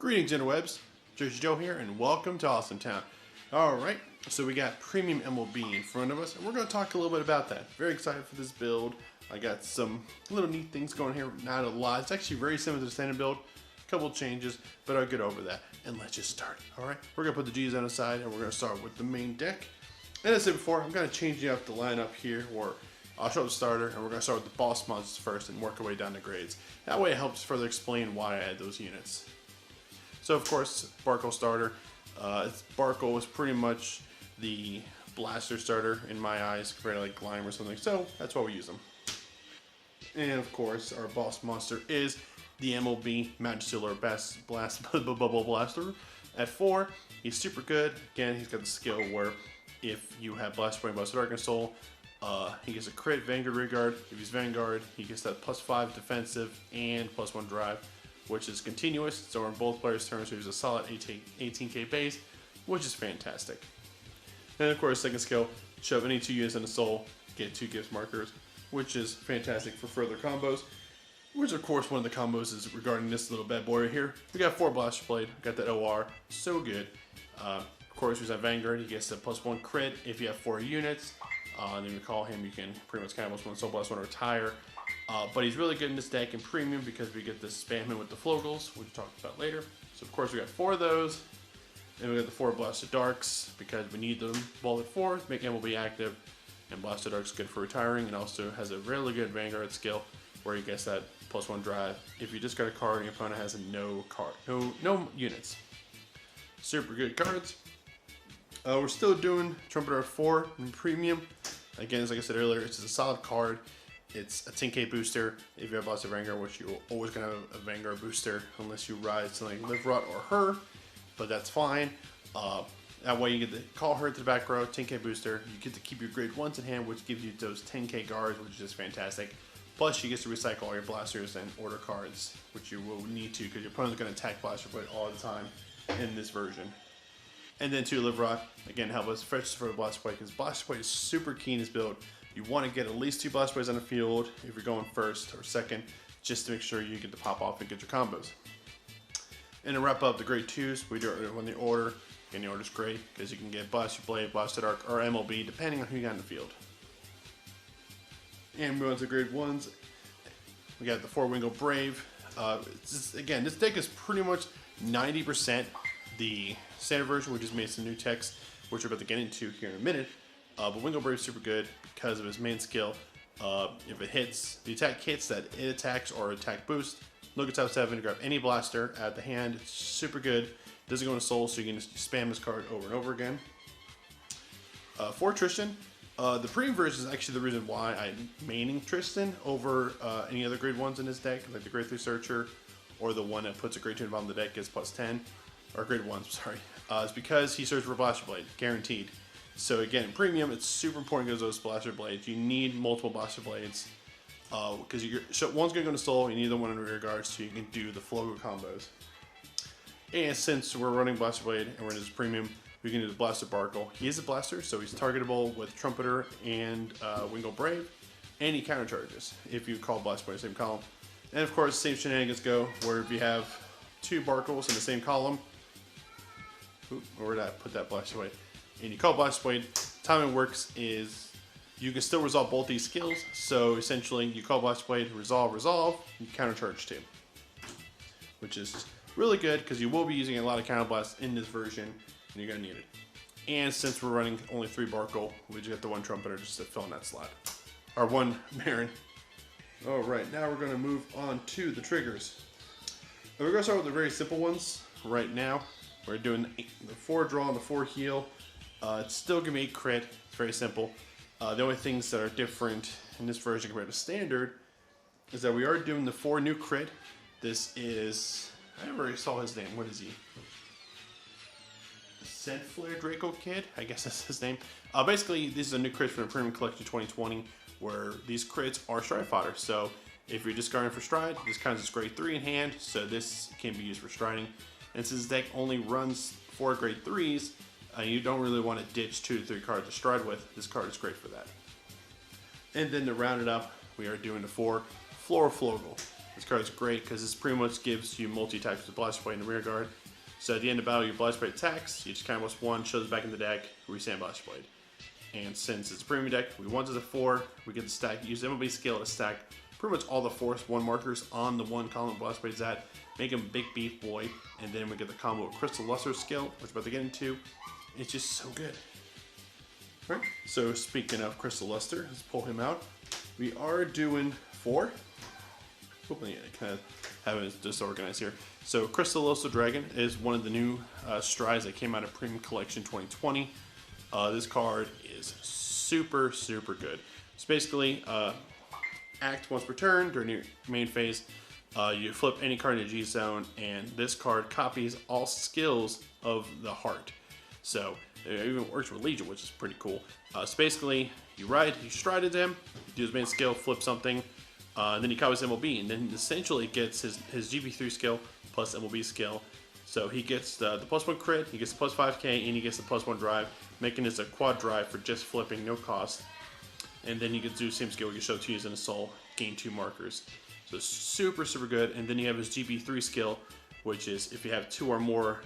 Greetings, interwebs. Jersey Joe here, and welcome to Awesome Town. Alright, so we got Premium MLB in front of us, and we're going to talk a little bit about that. Very excited for this build. I got some little neat things going here, not a lot. It's actually very similar to the standard build. A couple changes, but I'll get over that. And let's just start. Alright, we're going to put the G's on the side, and we're going to start with the main deck. And as I said before, I'm going to change up the lineup here, where I'll show the starter, and we're going to start with the boss monsters first and work our way down the grades. That way it helps further explain why I add those units. So of course, Barkle starter. Barkle is pretty much the blaster starter in my eyes compared to like Lime or something, so that's why we use them. And of course, our boss monster is the MLB Majesty Bubble Blaster. At 4, he's super good. Again, he's got the skill where if you have Blast Point, Busted Arc and Soul, he gets a crit Vanguard Regard. If he's Vanguard, he gets that +5 defensive and +1 drive, which is continuous, so on both players' turns, so he's a solid 18k base, which is fantastic. And of course, second skill, shove any 2 units in the soul, get 2 gift markers, which is fantastic for further combos. Which of course, one of the combos is regarding this little bad boy right here. We got 4 Blaster Blade, got that OR, so good. Of course, he's on Vanguard, he gets a +1 crit if you have 4 units. And then you call him, you can pretty much kind of +1 Soul Blast, 1 retire. But he's really good in this deck in Premium because we get this spamming with the Flogels, which we'll talk about later. So of course we got 4 of those. Then we got the 4 Blasted Darks because we need them both at 4 to make MLB active. And Blasted Dark's good for retiring, and also has a really good Vanguard skill where he gets that +1 drive if you discard a card and your opponent has no units. Super good cards. We're still doing Trumpeter at 4 in Premium. Again, like I said earlier, it's just a solid card. It's a 10k booster if you have Blasted Vanguard, which you're always going to have a Vanguard booster unless you ride something like Live Rot or Her, but that's fine. That way you get to call her to the back row, 10k booster. You get to keep your grade 1s in hand, which gives you those 10k guards, which is just fantastic. Plus, you get to recycle all your blasters and order cards, which you will need to because your opponent's going to attack Blaster Blade all the time in this version. And then 2 Live Rot, again, help us fetch for the Blaster Blade because Blaster Blade is super key in this build. You want to get at least 2 Blaster Blades on the field if you're going first or second, just to make sure you get to pop off and get your combos. And to wrap up the grade 2s, we do it when the order. And the order's great because you can get Blaster Blade, Blasted Arc, or MLB depending on who you got in the field. And moving on to grade 1s, we got the 4 Wingo Brave. Again, this deck is pretty much 90% the standard version. We just made some new text, which we're about to get into here in a minute. But Wingo Brave is super good because of his main skill. If it hits, the attack hits that it attacks or attack boost. Look at top 7 to grab any blaster at the hand. It's super good. Doesn't go into soul, so you can just spam this card over and over again. For Tristan, the premium version is actually the reason why I'm maining Tristan over any other grade 1s in this deck, like the grade 3 Searcher or the one that puts a grade 2 in the bottom of the deck gets +10, or grade 1s, sorry. It's because he searches for Blaster Blade, guaranteed. So again, in Premium, it's super important because those Blaster Blades. You need multiple Blaster Blades because one's going to go into Soul, you need the one in rear guard so you can do the Flogo combos. And since we're running Blaster Blade and we're in this Premium, we can do the Blaster Barkle. He is a blaster, so he's targetable with Trumpeter and Wingo Brave, and he countercharges if you call Blaster Blade in the same column. And of course, same shenanigans go, where if you have 2 Barkles in the same column, where did I put that Blaster Blade? And you call Blaster Blade, how it works is you can still resolve both these skills. So essentially, you call Blaster Blade, resolve, you countercharge too, which is really good because you will be using a lot of counter blasts in this version, and you're gonna need it. And since we're running only 3 Barkle, we just got the 1 Trumpeter just to fill in that slot, or 1 Marin. All right, now we're gonna move on to the triggers. We're gonna start with the very simple ones right now. We're doing the 4 draw and the 4 heal. It's still gonna be 8 crit. It's very simple. The only things that are different in this version compared to standard is that we are doing the 4 new crit. This is, I never really saw his name. What is he? Scent Flare Draco Kid? I guess that's his name. Basically, this is a new crit from the Premium Collection 2020 where these crits are stride fodder. So if you're discarding for stride, this counts as grade 3 in hand, so this can be used for striding. And since this deck only runs 4 grade 3s, you don't really want to ditch 2 to 3 cards to stride with, this card is great for that. And then to round it up, we are doing the 4 Floral Flogel. This card is great because this pretty much gives you multi-attacks with Blaster Blade and rear guard. So at the end of battle, your Blaster Blade attacks, you just kind of what's one, shows back in the deck, restand Blaster Blade. And since it's a premium deck, we want as a 4, we get to stack, use MLB skill to stack pretty much all the Force 1 markers on the one column Blaster Blade's at, make him a big beef boy, and then we get the combo of CrystalLuster skill, which we're about to get into. It's just so good. All right, so speaking of CrystalLuster, let's pull him out. We are doing 4. Hopefully I kind of have it disorganized here. So CrystalLuster Dragon is one of the new strides that came out of Premium Collection 2020. This card is super, super good. It's basically act once per turn during your main phase. You flip any card in the G zone, and this card copies all skills of the heart. So it even works with Legion, which is pretty cool. So basically, you stride into him, you do his main skill, flip something, and then he copies MLB, and then essentially gets his GB3 skill plus MLB skill. So he gets the +1 crit, he gets the plus 5k, and he gets the +1 drive, making this a quad drive for just flipping, no cost. And then you can do the same skill, you can show 2 in a soul, gain 2 markers. So super, super good. And then you have his GB3 skill, which is if you have 2 or more,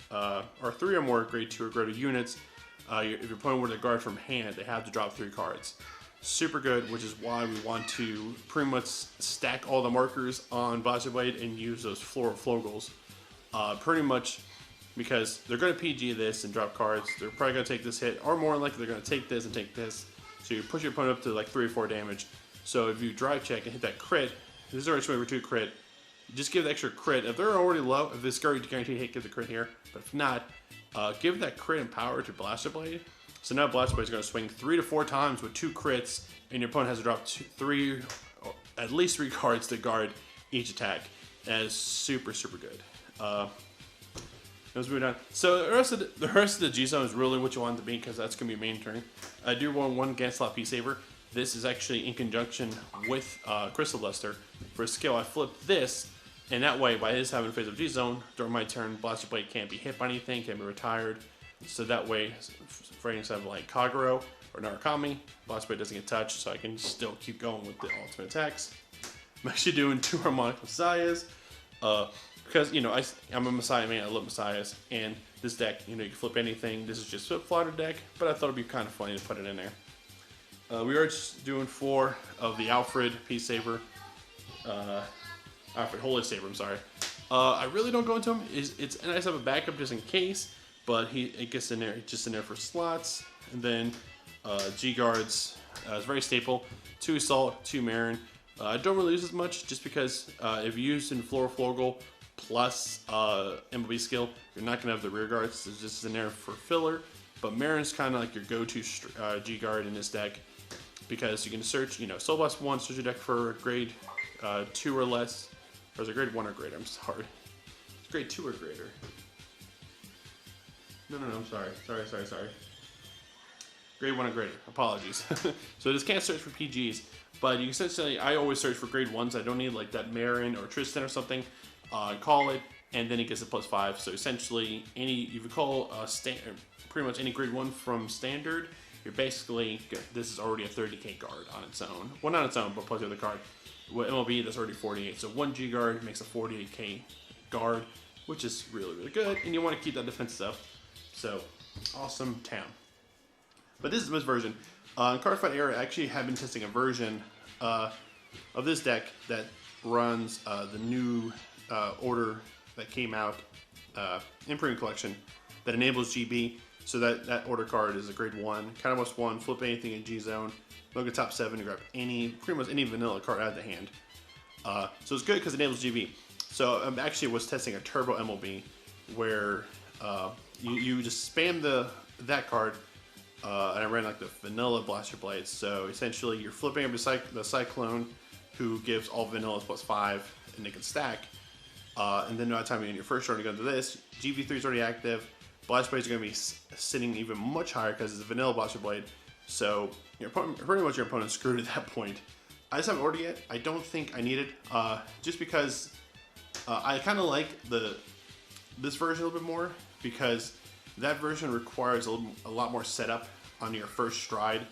or 3 or more grade 2 or greater units, if your opponent were to guard from hand, they have to drop 3 cards. Super good, which is why we want to pretty much stack all the markers on Blaster Blade and use those floral flogels. Pretty much because they're going to PG this and drop cards. They're probably going to take this hit, or more likely they're going to take this and take this. So you push your opponent up to like 3 or 4 damage. So if you drive check and hit that crit, this is already showing for 2 crit. Just give the extra crit. If they're already low, if this guard guaranteed hit, give the crit here. But if not, give that crit and power to Blaster Blade. So now Blaster Blade is going to swing 3 to 4 times with 2 crits, and your opponent has to drop at least 3 cards to guard each attack. That is super, super good. Let's move on. So the rest of the G zone is really what you want it to be, because that's going to be your main turn. I do want 1 Ganslot Peace Saver. This is actually in conjunction with CrystalLuster. For a skill, I flip this, and that way, by his having phase of G zone during my turn, Blaster Blade can't be hit by anything, can't be retired. So that way, for instance, like Kagero or Narukami, Blaster Blade doesn't get touched, so I can still keep going with the ultimate attacks. I'm actually doing 2 Harmonic Messiahs. Because, you know, I'm a Messiah man, I love Messiahs, and this deck, you know, you can flip anything. This is just a fodder deck, but I thought it'd be kind of funny to put it in there. We are just doing 4 of the Alfred Peace Saver, Alfred Holy Saver, I'm sorry. I really don't go into him. It's nice to have a backup just in case, but it gets in there, just in there for slots. And then G guards is very staple. 2 Assault, 2 Marin. I don't really use as much just because if you use in Floral Flogel plus MLB skill, you're not going to have the rear guards. It's just in there for filler. But Marin's kind of like your go-to G guard in this deck because you can search, you know, Soul Blast 1, search your deck for grade 2 or less. Or is it grade 1 or greater? I'm sorry. It's grade 2 or greater. No, I'm sorry. Sorry. Grade 1 or greater. Apologies. So this can't search for PGs. But you essentially, I always search for grade 1s. I don't need like that Marin or Tristan or something. Call it, and then it gets a +5. So essentially, if you call pretty much any grade 1 from standard, you're basically good. This is already a 30k guard on its own. Well, not its own, but plus the other card. With MLB, that's already 48. So 1 G guard makes a 48k guard, which is really, really good. And you want to keep that defense up. So, awesome town. But this is this version. In Card Fight Era, I actually have been testing a version of this deck that runs the new order that came out in Premium Collection that enables GB. So that order card is a grade 1, kind of +1, flip anything in G zone, look at top 7 to grab pretty much any vanilla card out of the hand. So it's good because it enables GB. So I actually was testing a Turbo MLB where you just spam that card. And I ran like the vanilla Blaster Blades. So essentially you're flipping up the Cyclone who gives all vanillas +5 and they can stack. And then by the time you're in your first turn, you go into this. GB3 is already active. Blaster Blades are going to be sitting even much higher because it's a vanilla Blaster Blade. So pretty much your opponent's screwed at that point. I just haven't ordered yet. I don't think I need it. Just because I kind of like this version a little bit more because that version requires a lot more setup on your first stride.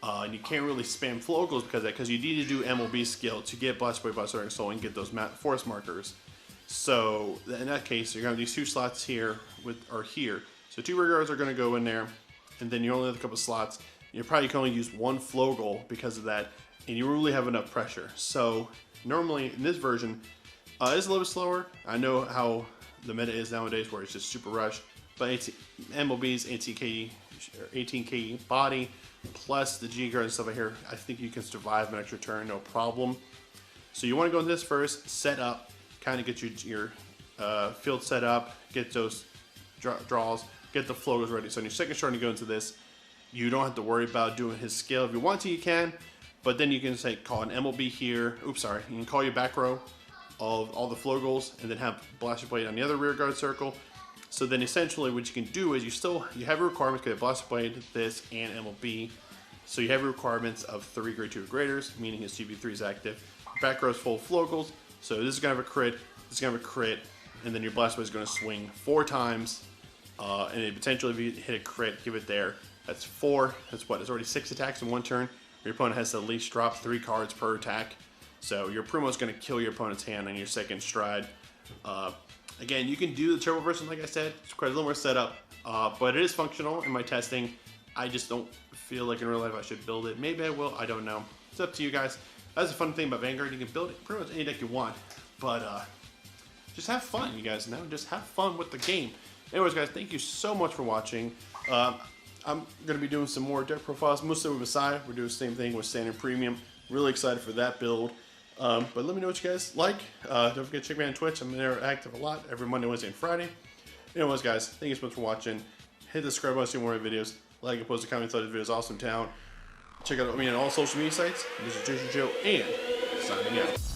And you can't really spam Flocals because of that, because you need to do MLB skill to get Blast Blade, Blastering Soul, and get those force markers. So in that case, you're gonna have these 2 slots here here. So 2 rear guards are gonna go in there, and then you only have a couple slots. You probably can only use 1 Flogal because of that, and you really have enough pressure. So normally in this version, it's a little bit slower. I know how the meta is nowadays, where it's just super rush, but MLB's 18k body plus the G guard and stuff right here, I think you can survive an extra turn, no problem. So you want to go into this first, set up, kind of get your field set up, get those draws, get the Flogos ready. So in your second turn, you go into this, you don't have to worry about doing his skill. If you want to, you can, but then you can say call an MLB here. Oops, sorry. You can call your back row of all the Flogos, and then have Blaster Blade on the other rear guard circle. So then essentially what you can do is you have requirements to get Blaster Blade, this, and MLB. So you have requirements of 3 grade 2 or graders, meaning his CB3 is active. Back row is full of Flocals. So this is gonna have a crit, this is gonna have a crit, and then your Blaster Blade is gonna swing 4 times. And then potentially if you hit a crit, give it there. That's 4, that's what, it's already 6 attacks in 1 turn. Your opponent has to at least drop 3 cards per attack. So your Primo is going to kill your opponent's hand on your second stride. Again, you can do the turbo version, like I said. It's quite a little more setup, but it is functional in my testing. I just don't feel like in real life I should build it. Maybe I will, I don't know. It's up to you guys. That's the fun thing about Vanguard. You can build it pretty much any deck you want, but just have fun, you guys know. Just have fun with the game. Anyways, guys, thank you so much for watching. I'm going to be doing some more deck profiles, mostly with Messiah. We're doing the same thing with Standard Premium. Really excited for that build. But let me know what you guys like. Don't forget to check me out on Twitch. I'm there active a lot every Monday, Wednesday, and Friday. Anyways, guys, thank you so much for watching. Hit the subscribe button to see more videos. Like and post a comment. Thought this video was awesome. Check out me on all social media sites. This is Joe and signing out.